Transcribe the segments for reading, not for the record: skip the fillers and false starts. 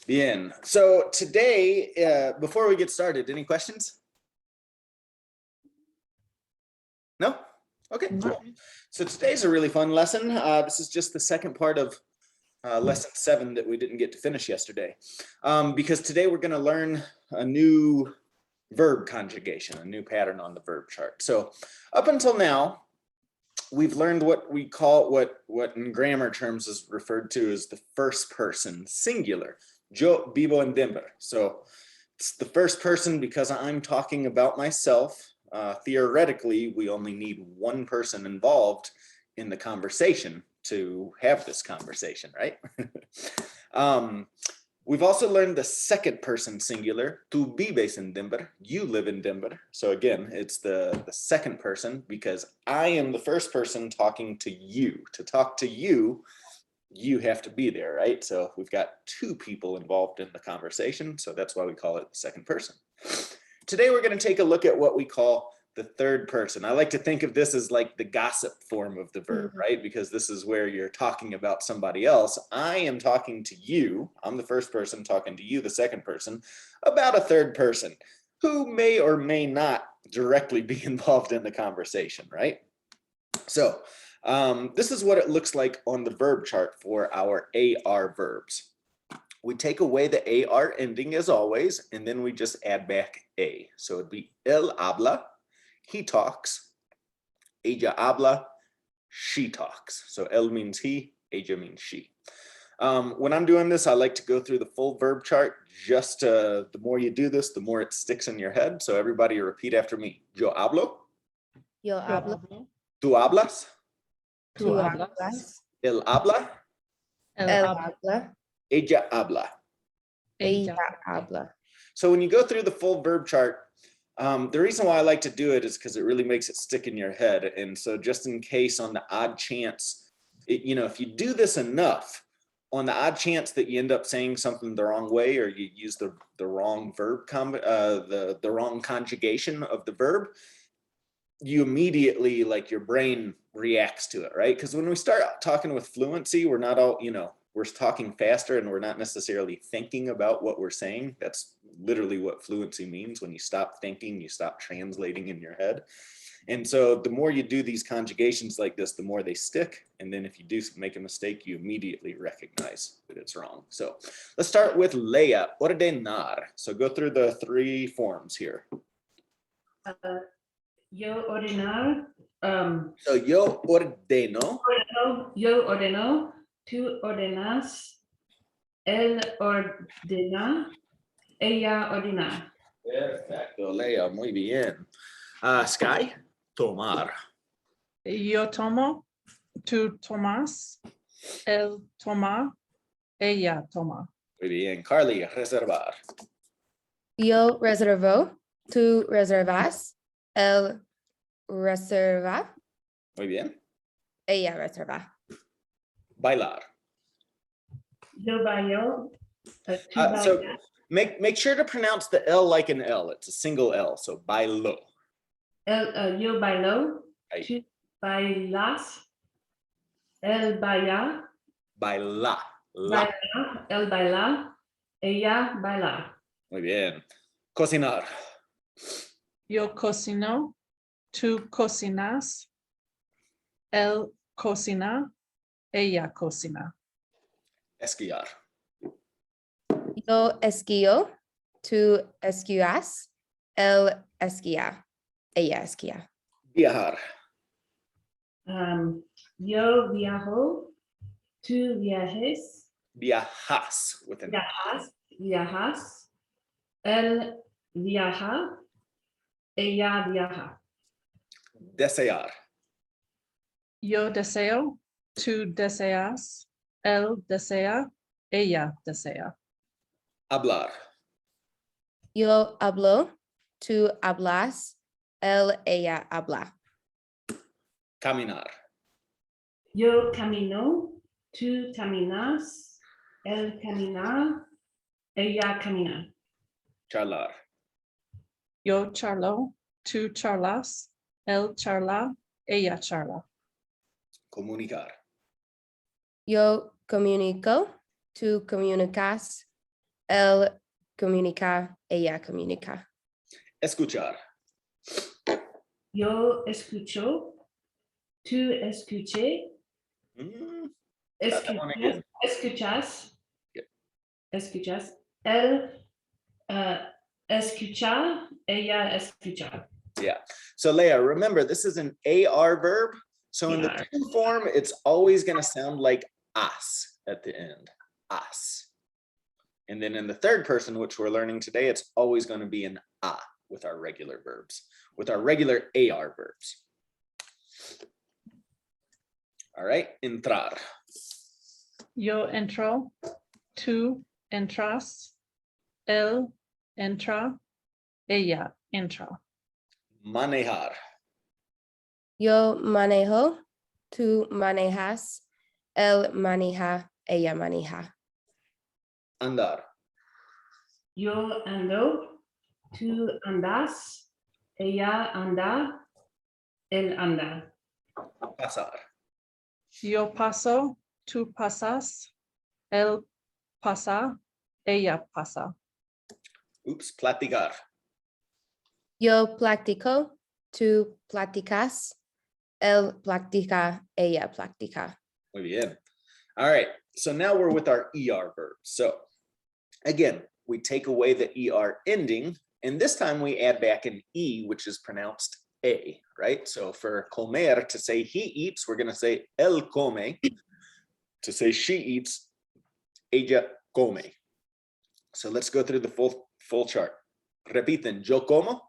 Bien. So today, before we get started, any questions? No? Okay, cool. So today's a really fun lesson. This is just the second part of lesson 7 that we didn't get to finish yesterday. Because today we're going to learn a new verb conjugation, a new pattern on the verb chart. So up until now, we've learned what we call, what in grammar terms is referred to as the first person singular. Yo vivo en Denver. So it's the first person because I'm talking about myself. Theoretically, we only need one person involved in the conversation to have this conversation, right? We've also learned the second person singular, tú vives en Denver, you live in Denver. So again, it's the second person because I am the first person talking to you. To talk to you, you have to be there, right? So we've got two people involved in the conversation. So that's why we call it the second person. Today, we're going to take a look at what we call the third person. I like to think of this as like the gossip form of the verb, right? Because this is where you're talking about somebody else. I am talking to you. I'm the first person talking to you, the second person, about a third person who may or may not directly be involved in the conversation, right? So this is what it looks like on the verb chart for our AR verbs. We take away the AR ending as always, and then we just add back A. So it'd be él habla, he talks, ella habla, she talks. So él means he, ella means she. When I'm doing this, I like to go through the full verb chart. Just the more you do this, the more it sticks in your head. So everybody repeat after me. Yo hablo. Yo hablo. Tú hablas. Tú hablas. Él habla. Él habla. Ella habla. Ella habla. So when you go through the full verb chart, the reason why I like to do it is because it really makes it stick in your head. And so just in case on the odd chance, if you do this enough, on the odd chance that you end up saying something the wrong way or you use the wrong verb, the wrong conjugation of the verb, you immediately, like your brain reacts to it, right? Because when we start talking with fluency, we're not all, we're talking faster and we're not necessarily thinking about what we're saying. That's literally what fluency means. When you stop thinking, you stop translating in your head. And so the more you do these conjugations like this, the more they stick. And then if you do make a mistake, you immediately recognize that it's wrong. So let's start with Leia, ordenar. So go through the 3 forms here. Yo ordenar. So yo ordeno. Yo ordeno. Tú ordenas. Él ordena. Ella ordena. Perfecto, Leia, muy bien. Sky, tomar. Yo tomo, tú tomas, él toma, ella toma. Muy bien. Carly, reservar. Yo reservo. Tú reservas. Él reserva. Muy bien. Ella reserva. Bailar. Yo bailo. So make sure to pronounce the L like an L. It's a single L. So bailo. Yo bailo. Ahí. Tú bailas. Él baila. Baila. La. Baila. Él baila. Ella baila. Muy bien. Cocinar. Yo cocino, tú cocinas, él cocina, ella cocina. Esquiar. Yo esquío. Tú esquías. Él esquía. Ella esquía. Viajar. Yo viajo. Tú viajes. Viajas with an Viajas. Él viaja. Ella viaja. Desear. Yo deseo, tú deseas, él desea, ella desea. Hablar. Yo hablo. Tú hablas. Él, ella habla. Caminar. Yo camino. Tú caminas. Él camina. Ella camina. Charlar. Yo charlo, tú charlas, él charla, ella charla. Comunicar. Yo comunico. Tú comunicas. él comunica, ella comunica. Escuchar. Yo escucho. Tú escuché. Mm, try that one again. Escuchas. Yep. Escuchas. Él escucha. Ella escucha. Yeah. So Leah, remember, this is an AR verb. So in the AR. to form, it's always going to sound like as at the end. As. And then in the third person, which we're learning today, it's always going to be an a with our regular verbs, with our regular AR verbs. All right, entrar. Yo entro. Tú entras. Él entra. Ella entra. Manejar. Yo manejo, tú manejas, él maneja, ella maneja. Andar. Yo ando. Tú andas. Ella anda. Él anda. Pasar. Yo paso. Tú pasas. Él pasa. Ella pasa. Oops, platicar. Yo platico, tú platicas, él platica, ella platica. Muy bien. All right, so now we're with our ER verbs. So again, we take away the ER ending, and this time we add back an E, which is pronounced A, right? So for comer, to say he eats, we're gonna say él come. To say she eats, ella come. So let's go through the full chart. Repiten, yo como,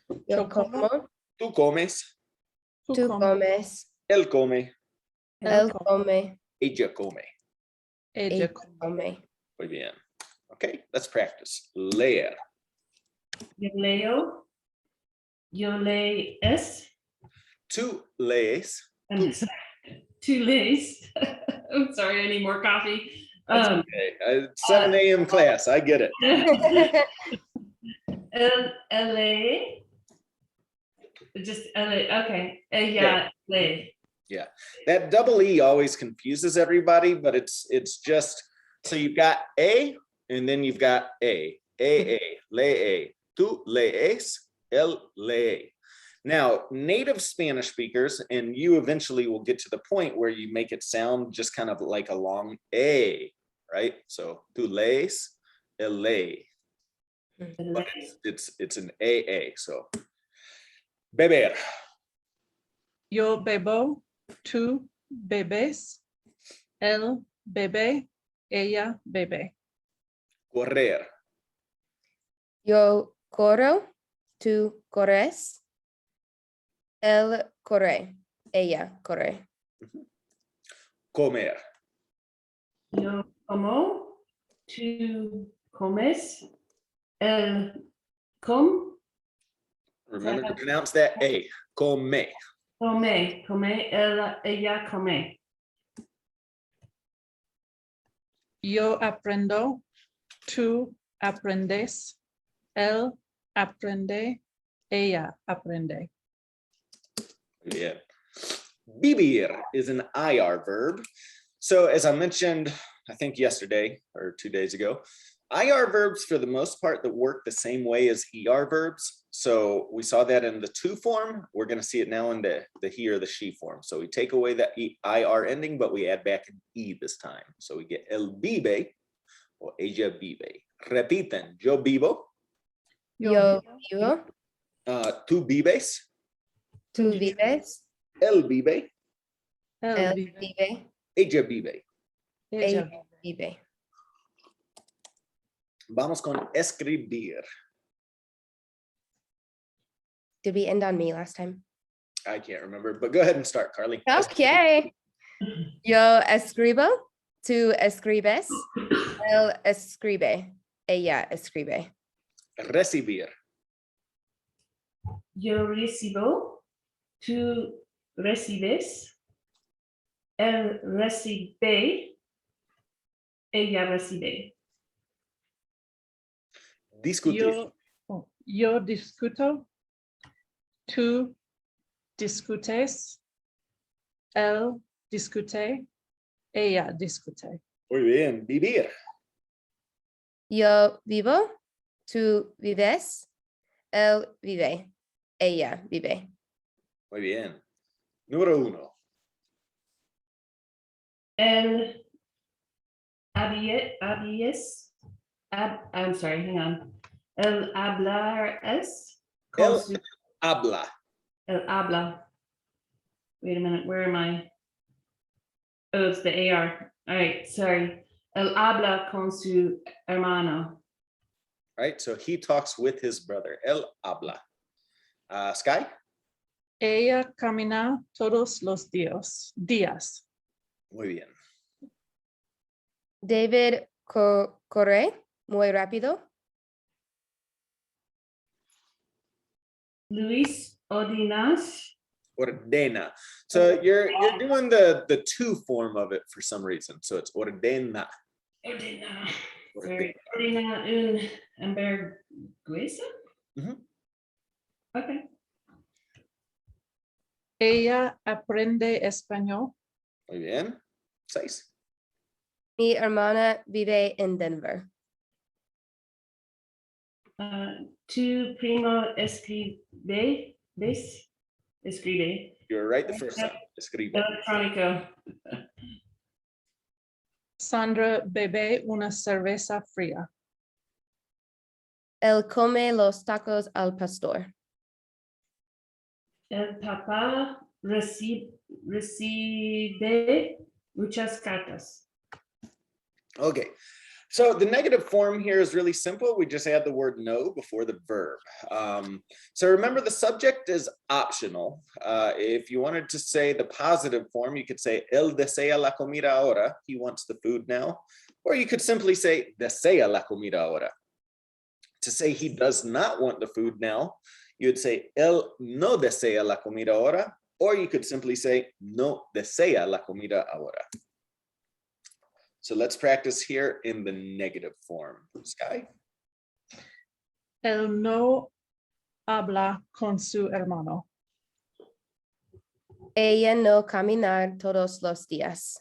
Yo Yo como, como, tú comes, tú comes, él come, él come, ella come. Ella ella come. come. Muy bien. Okay, let's practice. Leer. Yo leo. Yo lees. Tú lees. I'm sorry. Tú lees. I'm sorry, I need more coffee. That's okay. 7 a.m. class. I get it. LA. Just LA. Okay. Yeah. LA. That double E always confuses everybody, but it's just, so you've got A and then you've got A, lee, tú lees, él lee. Now, native Spanish speakers, and you eventually will get to the point where you make it sound just kind of like a long A, right? So tú lees, él lee. But it's an AA, so. Beber. Yo bebo. Tú bebes. Él bebe. Ella bebe. Correr. Yo corro, tú corres, él corre, ella corre. Comer. Yo como. Tú comes. El com. Remember to pronounce that A. Come. Come. Come. Ella come. Yo aprendo. Tú aprendes. Él aprende. Ella aprende. Yeah. Vivir is an IR verb. So as I mentioned, I think yesterday or 2 days ago, IR verbs for the most part that work the same way as ER verbs. So we saw that in the to form. We're going to see it now in the he or the she form. So we take away that IR ending, but we add back an E this time. So we get el vive or ella vive. Repiten, yo vivo, Yo vivo, tú vives, tú vives, él vive, Él él vive. vive, ella vive. Ella ella vive. Vamos con escribir. Did we end on me last time? I can't remember, but go ahead and start, Carly. Okay. Yo escribo, tú escribes, él escribe, ella escribe. Recibir. Yo recibo. Tú recibes. Él recibe. Ella recibe. Discutir. Yo discuto. Tú discutes. Él discute. Ella discute. Muy bien. Vivir. Yo vivo, tú vives, él vive, ella vive. Muy bien. Número 1. El I'm sorry, hang on. El hablar es con El su, habla. el habla. Wait a minute, where am I? Oh, it's the AR. All right, sorry. El habla con su hermano. Right? So he talks with his brother. El habla. Sky? Ella camina todos los días. Muy bien. David corre muy rápido. Luis ordenas. Ordena. So you're doing the to form of it for some reason. So it's ordena. Ordena. Ordena. Sorry. Ordena un hamburguesa? Mhm. Okay. Ella aprende español. Muy bien. 6. Mi hermana vive en Denver. Tu primo escribe. Escribe. You're right the first time. Escribe. Electrónico. Sandra bebe una cerveza fría. Él come los tacos al pastor. El papá recibe muchas cartas. Okay. So the negative form here is really simple. We just add the word no before the verb. So remember, the subject is optional. If you wanted to say the positive form, you could say él desea la comida ahora. He wants the food now. Or you could simply say desea la comida ahora. To say he does not want the food now, you would say él no desea la comida ahora. Or you could simply say no desea la comida ahora. So let's practice here in the negative form. Sky? Él no habla con su hermano. Ella no camina todos los días.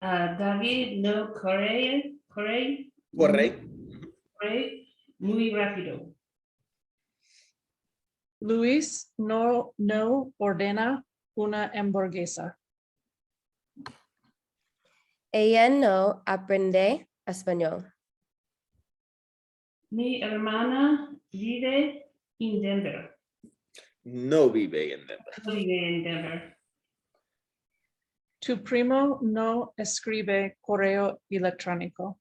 David no corre Correcto. muy rápido. Luis no ordena una hamburguesa. Ella no aprende español. Mi hermana vive en Denver. No vive en Denver. Vive en Denver. Tu primo no escribe correo electrónico.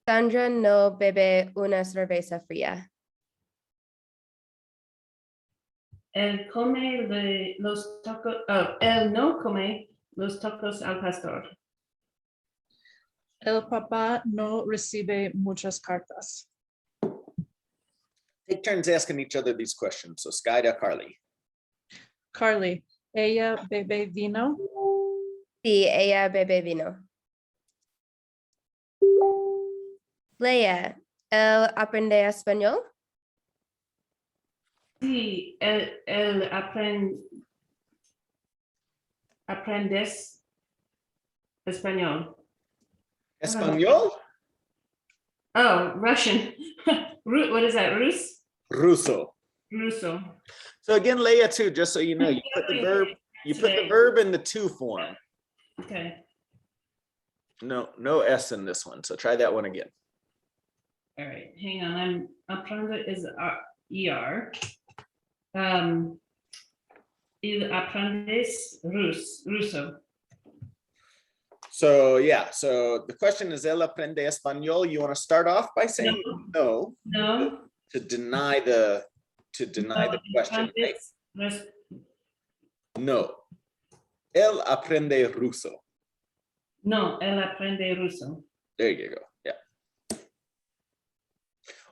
Sandra no bebe una cerveza fría. Él come los tacos. Oh, él no come los tacos al pastor. El papá no recibe muchas cartas. Take turns asking each other these questions. So Sky to Carly. Carly, ella bebe vino. Sí, ella bebe vino. Leia, ¿él aprende español? Sí, él aprendes español. Español? Oh, Russian. What is that? Ruso. Russo. So again, Leia too, just so you know, you put the verb in the to form. Okay. No S in this one. So try that one again. All right. Hang on. Aprende is ER. Il aprendes ruso. So yeah, so the question is, ¿él aprende español? You want to start off by saying no, No. to deny the question, right? No. Él aprende ruso. No, él aprende ruso. There you go. Yeah.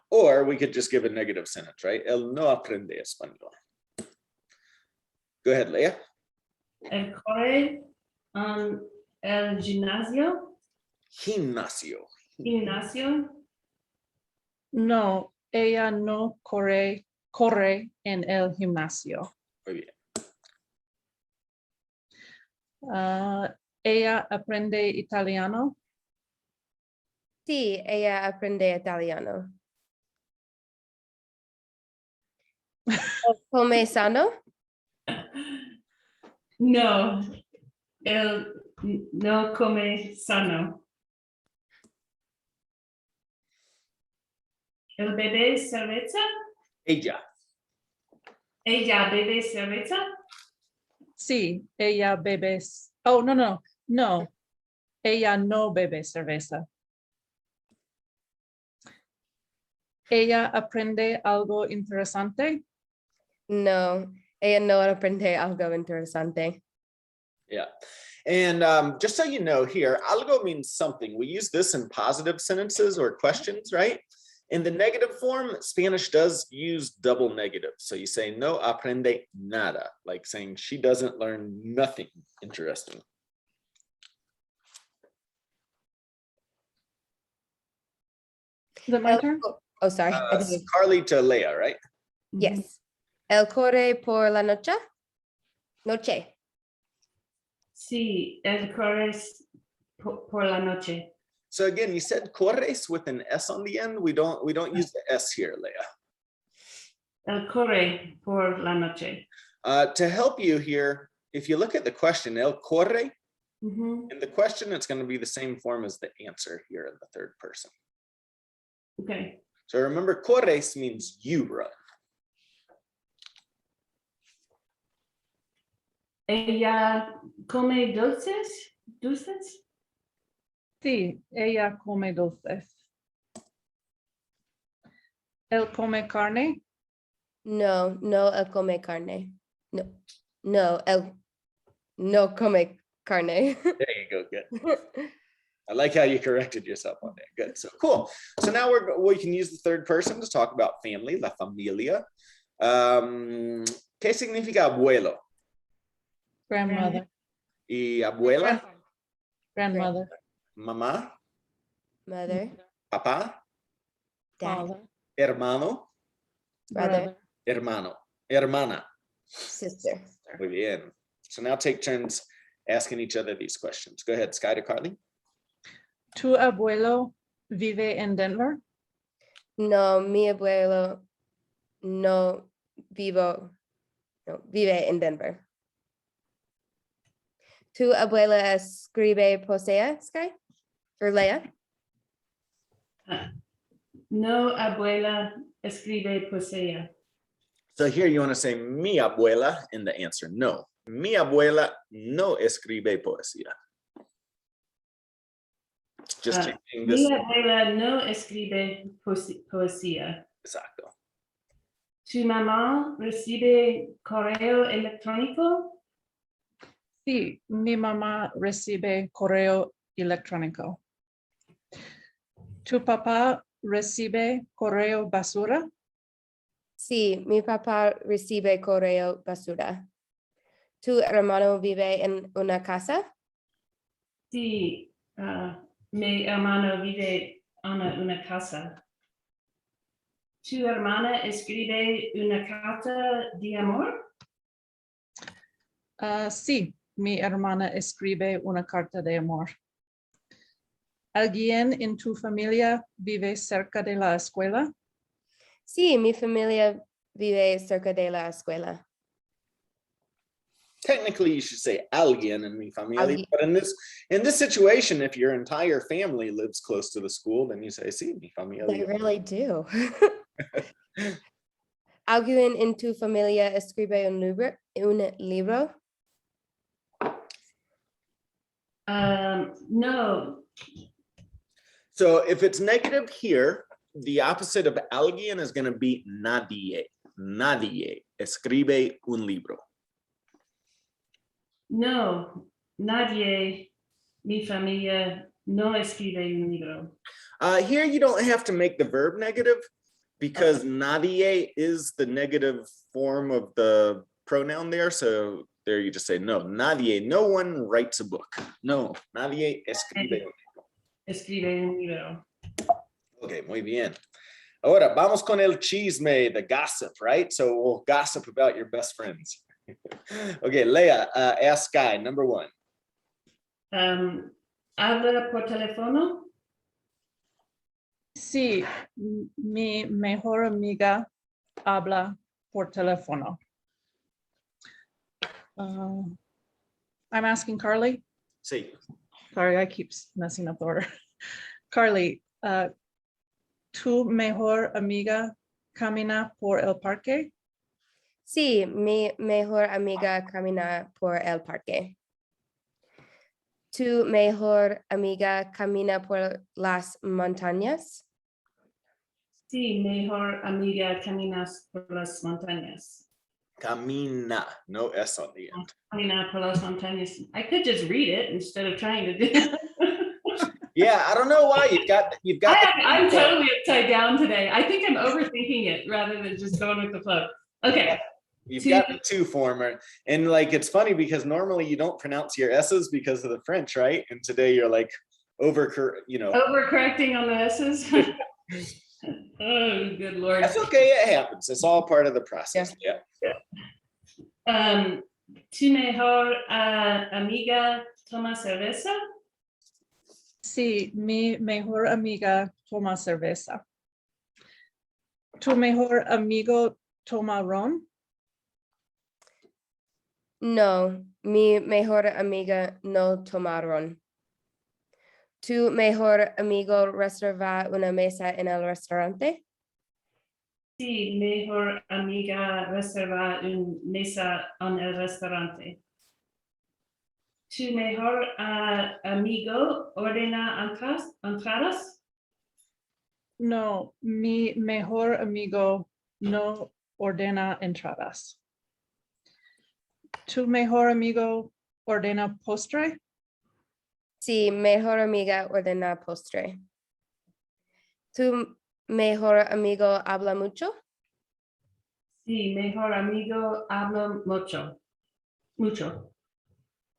Or we could just give a negative sentence, right? Él no aprende español. Go ahead, Leia. El corre el gimnasio. Gimnasio. No, ella no corre en el gimnasio. Muy bien. Ella aprende italiano. Sí, ella aprende italiano. Come sano? No, él no come sano. ¿El bebé cerveza? Ella. ¿Ella bebe cerveza? Sí, ella bebe. Oh, no. Ella no bebe cerveza. Ella aprende algo interesante. No, ella no aprende algo interesante. Yeah. And just so you know here, algo means something. We use this in positive sentences or questions, right? In the negative form, Spanish does use double negative. So you say no aprende nada, like saying she doesn't learn nothing interesting. Is it my turn? Oh, sorry. I didn't- Carly to Leah, right? Yes. El corre por la noche? Noche. Sí, él corre por la noche. So again, you said corres with an S on the end. We don't use the S here, Leah. El corre por la noche. To help you here, if you look at the question, el corre, Mhm. in the question, it's going to be the same form as the answer here in the third person. Okay. So remember, corres means you run. ¿Ella come dulces? ¿Dulces? Sí, ella come dulces. Él come carne. No, él come carne. No, él no come carne. There you go. Good. I like how you corrected yourself on that. Good. So cool. So now we can use the third person to talk about family, la familia. ¿Qué significa abuelo? Grandmother. Y abuela, Grandmother. mamá, Mother, papá, dad, Father. hermano, brother, hermano, hermana. sister. Muy bien. So now take turns asking each other these questions. Go ahead, Sky to Carly. ¿Tu abuelo vive en Denver? No, mi abuelo no vive en Denver. ¿Tu abuela escribe poesía, Sky? ¿O Leia? No, abuela escribe poesía. So here you want to say mi abuela in the answer. No, mi abuela no escribe poesía. Just changing this. Mi abuela no escribe poesía. Exacto. ¿Tu mamá recibe correo electrónico? Sí, mi mamá recibe correo electrónico. ¿Tu papá recibe correo basura? Sí, mi papá recibe correo basura. ¿Tu hermano vive en una casa? Sí, mi hermano vive en una casa. ¿Tu hermana escribe una carta de amor? Sí, mi hermana escribe una carta de amor. ¿Alguien en tu familia vive cerca de la escuela? Sí, mi familia vive cerca de la escuela. Technically, you should say alguien in mi familia, Alguien. but in this situation, if your entire family lives close to the school, then you say, sí, mi They familia. really do. ¿Alguien en tu familia escribe un libro? No. So if it's negative here, the opposite of alguien is going to be nadie. Nadie escribe un libro. No, nadie, mi familia no escribe un libro. Here you don't have to make the verb negative because nadie is the negative form of the pronoun there. So there you just say no, nadie, no one writes a book. No, nadie escribe. Escribe un libro. Okay, muy bien. Ahora vamos con el chisme, the gossip, right? So we'll gossip about your best friends. Okay, Leah, ask Sky, number one. Habla por teléfono? Sí, mi mejor amiga habla por teléfono. I'm asking Carly. Sí. Sorry, I keep messing up the order. Carly, ¿tu mejor amiga camina por el parque? Sí, mi mejor amiga camina por el parque. ¿Tu mejor amiga camina por las montañas? Sí, mejor amiga caminas por las montañas. Camina, no S on the end. Camina por las montañas. I could just read it instead of trying to do it. Yeah, I don't know why you've got I'm totally upside down today. I think I'm overthinking it rather than just going with the flow. Okay. You've got the two former, and like it's funny because normally you don't pronounce your S's because of the French, right? And today you're like Overcorrecting on the S's. Oh, good Lord. That's okay. It happens. It's all part of the process. Yeah. ¿Tu mejor amiga toma cerveza? Sí, mi mejor amiga toma cerveza. ¿Tu mejor amigo toma ron? No, mi mejor amiga no tomaron. ¿Tu mejor amigo reserva una mesa en el restaurante? Sí, mejor amiga reserva una mesa en el restaurante. ¿Tu mejor amigo ordena entradas? No, mi mejor amigo no ordena entradas. ¿Tu mejor amigo ordena postre? Sí, mejor amiga ordena postre. ¿Tu mejor amigo habla mucho? Sí, mejor amigo habla mucho. Mucho.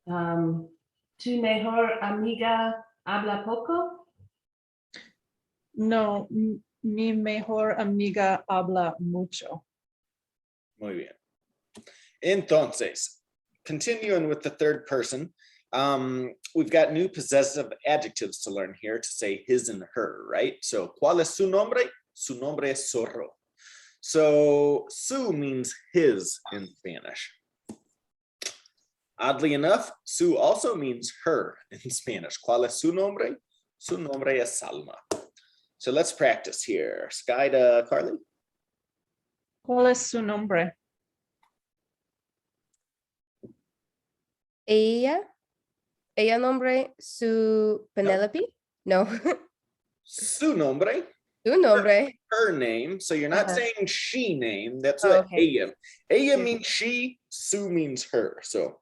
¿Tu mejor amiga habla poco? No, mi mejor amiga habla mucho. Muy bien. Entonces, continuing with the third person, we've got new possessive adjectives to learn here to say his and her, right? So, ¿cuál es su nombre? Su nombre es Zorro. So, su means his in Spanish. Oddly enough, su also means her in Spanish. ¿Cuál es su nombre? Su nombre es Salma. So let's practice here. Sky to Carly. ¿Cuál es su nombre? Ella nombre su Penelope? No, Su nombre, su nombre. her name. So you're not Uh-huh. saying she name. That's Oh, what okay. ella. Ella means she, su means her. So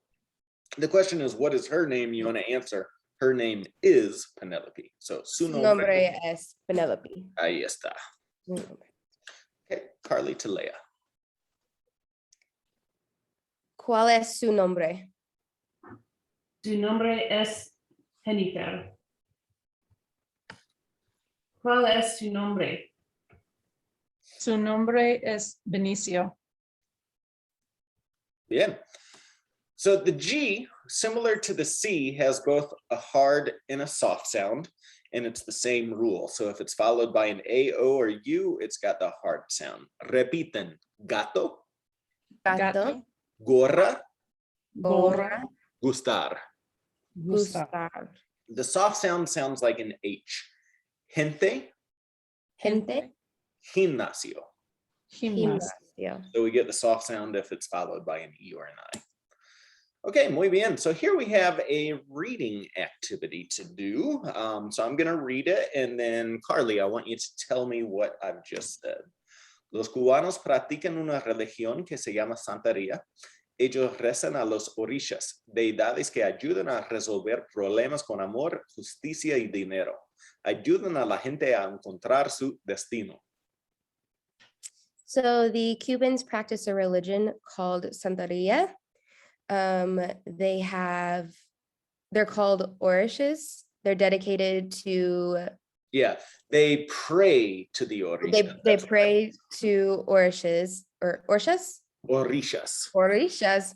the question is, what is her name? You want to answer. Her name is Penelope. So su Su nombre. nombre es Penelope. Ahí está. Su nombre. Okay, Carly to Leah. ¿Cuál es su nombre? Su nombre es Jennifer. ¿Cuál es su nombre? Su nombre es Benicio. Bien. So the G, similar to the C, has both a hard and a soft sound, and it's the same rule. So if it's followed by an A, O, or U, it's got the hard sound. Repiten. Gato, Gato, gorra, Gorra. gustar. gustar. The soft sound sounds like an H. Gente, Gente, gimnasio. Gimnasio. gimnasio. So we get the soft sound if it's followed by an E or an I. Okay, muy bien. So here we have a reading activity to do. So I'm going to read it, and then Carly, I want you to tell me what I've just said. Los cubanos practican una religión que se llama Santería. Ellos rezan a los orishas, deidades que ayudan a resolver problemas con amor, justicia y dinero. Ayudan a la gente a encontrar su destino. So the Cubans practice a religion called Santeria. They're called orishes. They're dedicated to. Yeah, they pray to the orishas. They pray to orishes or orishas. Orishas. Orishas.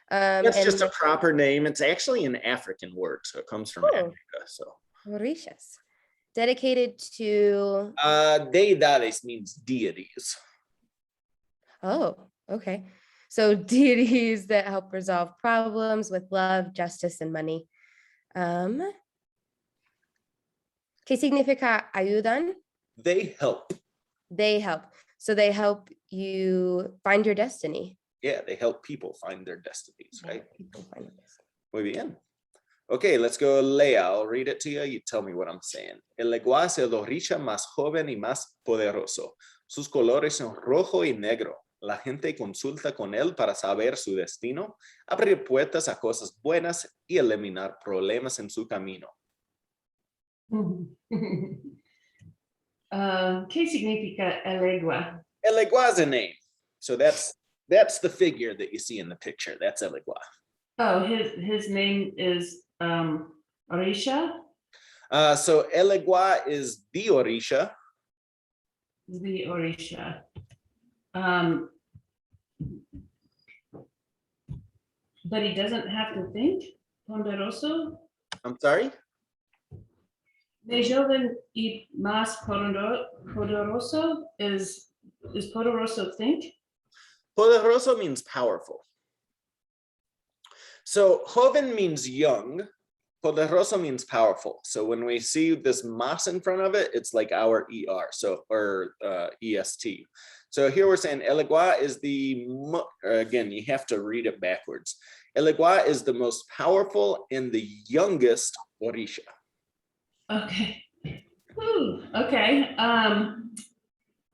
That's and just a proper name. It's actually an African word, so it comes from Oh. Africa. So orishas. Dedicated to, Deidades means deities. oh, okay. So deities that help resolve problems with love, justice, and money. ¿Qué significa ayudan? They help. They help. So they help you find your destiny. Yeah, they help people find their destinies, right? People find their destiny. Muy bien. Okay, let's go, Leia. I'll read it to you. You tell me what I'm saying. El lenguaje es el orisha más joven y más poderoso. Sus colores son rojo y negro. La gente consulta con él para saber su destino, abrir puertas a cosas buenas y eliminar problemas en su camino. ¿Qué significa elegua? El lenguaje is a name. So that's the figure that you see in the picture. That's el lenguaje. Oh, his name is Orisha, So el lenguaje is the orisha. the Orisha. But he doesn't have to think. Ponderoso. I'm sorry? De joven y más poderoso is poderoso think? Poderoso means powerful. So joven means young. Poderoso means powerful. So when we see this mas in front of it, it's like our ER, so or EST. So here we're saying el lenguaje is again, you have to read it backwards. El lenguaje is the most powerful and the youngest orisha. Okay. Whew, okay.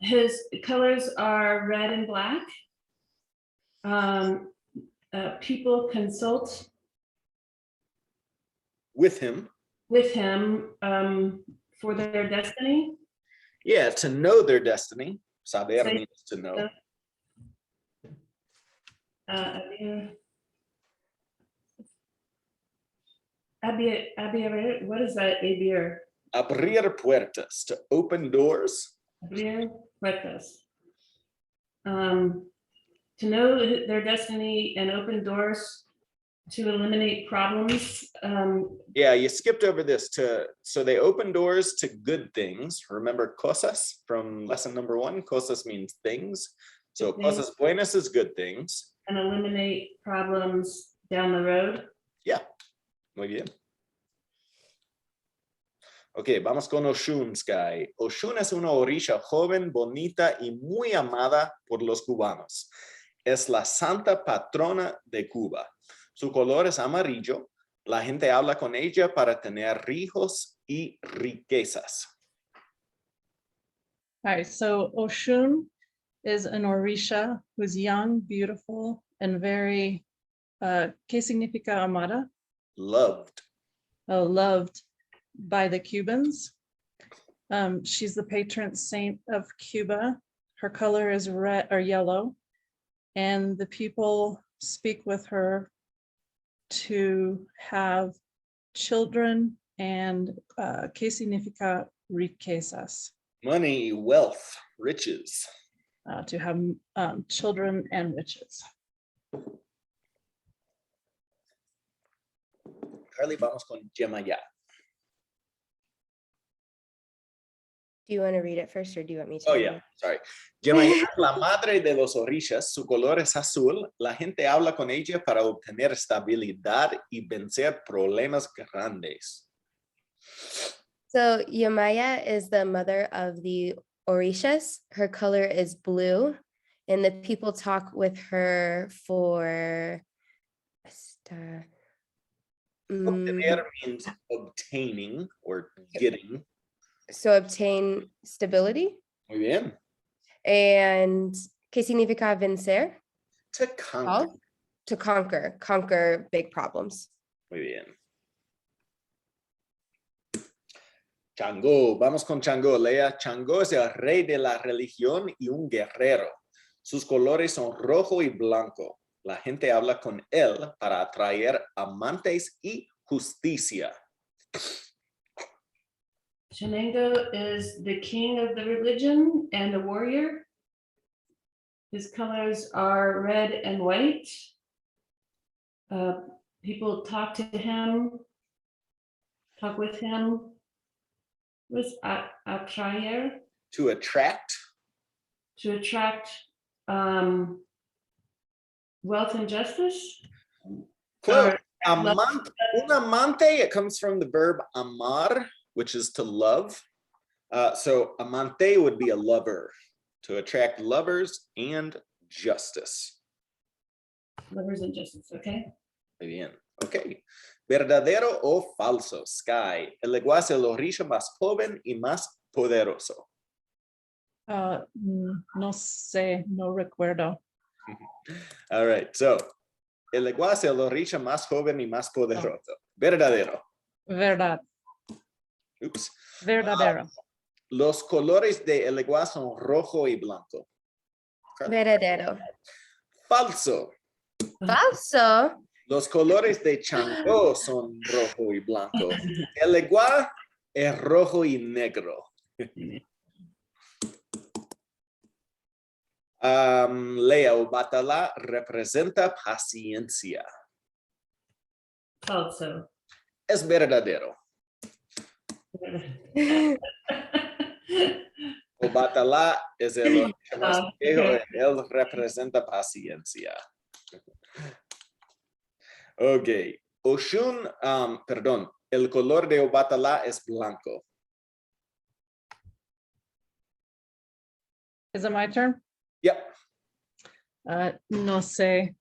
His colors are red and black. People consult With him. For their destiny. Yeah, to know their destiny. Saber Say- means to know. Abrir, what is that? Abrir, Abrir puertas, to open doors. abrir puertas. To know their destiny and open doors to eliminate problems. Yeah, you skipped over this so they open doors to good things. Remember cosas from lesson number 1? Cosas means things. So Good things. cosas buenas is good things. And eliminate problems down the road. Muy bien. Ok, vamos con Oshun, Sky. Oshun es una orisha joven, bonita y muy amada por los cubanos. Es la santa patrona de Cuba. Su color es amarillo. La gente habla con ella para tener hijos y riquezas. All right, so Oshun is an Orisha who's young, beautiful, and very, ¿qué significa amada? Loved. Loved by the Cubans. She's the patron saint of Cuba. Her color is red or yellow, and the people speak with her to have children and ¿qué significa riquezas? Money, wealth, riches. To have children and riches. Carly, vamos con Yemaya. Do you want to read it first or do you want me to? Oh, yeah, sorry. Yemaya es la madre de los orishas. Su color es azul. La gente habla con ella para obtener estabilidad y vencer problemas grandes. So Yamaya is the mother of the Orishas. Her color is blue, and the people talk with her for Obtener means obtaining or getting. so obtain stability. Muy bien. And ¿qué significa vencer? To conquer. To conquer big problems. Muy bien. Chango, vamos con Chango, Lea. Chango es el rey de la religión y un guerrero. Sus colores son rojo y blanco. La gente habla con él para atraer amantes y justicia. Shenango is the king of the religion and a warrior. His colors are red and white. People talk to him, talk with him was atraer, To attract. to attract wealth and justice. Close. Or Un amante, it comes from the verb amar, which is to love. So amante would be a lover, to attract lovers and justice. lovers and justice. Okay. Muy bien. Ok. ¿Verdadero o falso? Sky. El lenguaje lo rica más joven y más poderoso. No sé, no recuerdo. All right. So, el lenguaje lo rica más joven y más poderoso. Verdadero. Verdad, Oops. verdadero. Los colores de el lenguaje son rojo y blanco. Verdadero. Falso. Falso. Los colores de Changó son rojo y blanco. El lenguaje es rojo y negro. Leo, Batalá representa paciencia. Falso. Es verdadero. O Batalá es el origen más viejo, él representa paciencia. Ok. Oshun, perdón, el color de Obatalá es blanco. Is it my turn? Yep. No sé.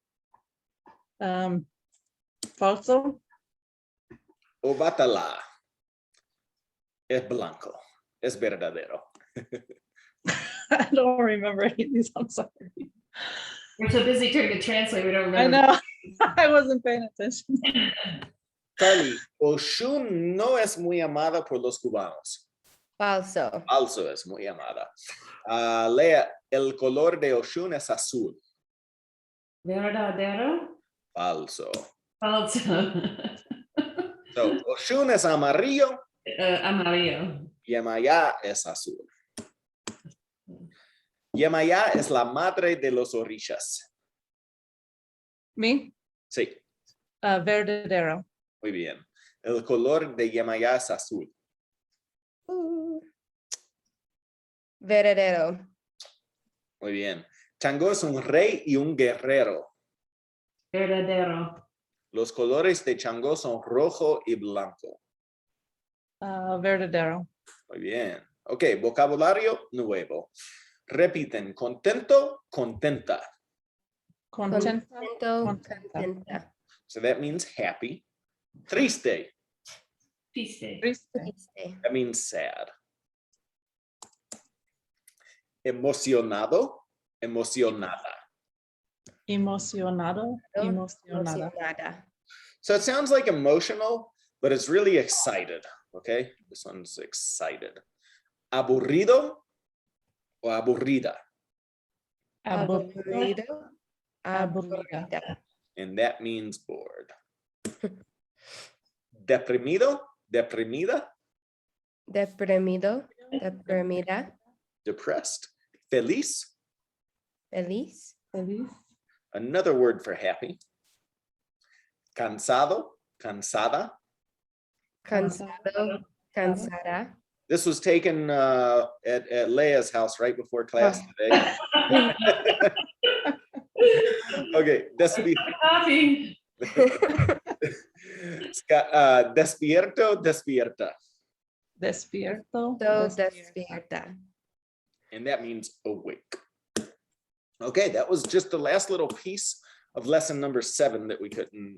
Falso. Obatalá es blanco. Es verdadero. I don't remember any of these. I'm sorry. We're so busy trying to translate, we don't I remember. know. I wasn't paying attention. Carly, Oshun no es muy amada por los cubanos. Falso. Falso, es muy amada. Lea, el color de Oshun es azul. Verdadero. Falso. Falso. So, Oshun es amarillo, Amarillo. Yemayá es azul. Yemayá es la madre de los orishas. Me? Sí, Verdadero. muy bien. El color de Yemayá es azul. Verdadero. Muy bien. Changó es un rey y un guerrero. Verdadero. Los colores de Changó son rojo y blanco. Verdadero. Muy bien. Ok, vocabulario nuevo. Repiten, contento, contenta. Contenta. Contento. Contenta. Contenta. So that means happy. Triste, Triste. Triste. Triste. that means sad. Emocionado, emocionada. Emocionado. Emocionada. Emocionada. So it sounds like emotional, but it's really excited. Okay, this one's excited. Aburrido o aburrida. Aburrido. Aburrida. Aburrida. And that means bored. Deprimido, deprimida, Deprimido. Deprimida. depressed. Feliz, Feliz. Feliz. another word for happy. Cansado, cansada. Cansado. Cansada. This was taken at Leia's house right before class today. Okay, Coffee. despierto, despierta. Despierto. So despierta. And that means awake. Okay, that was just the last little piece of lesson number 7 that we couldn't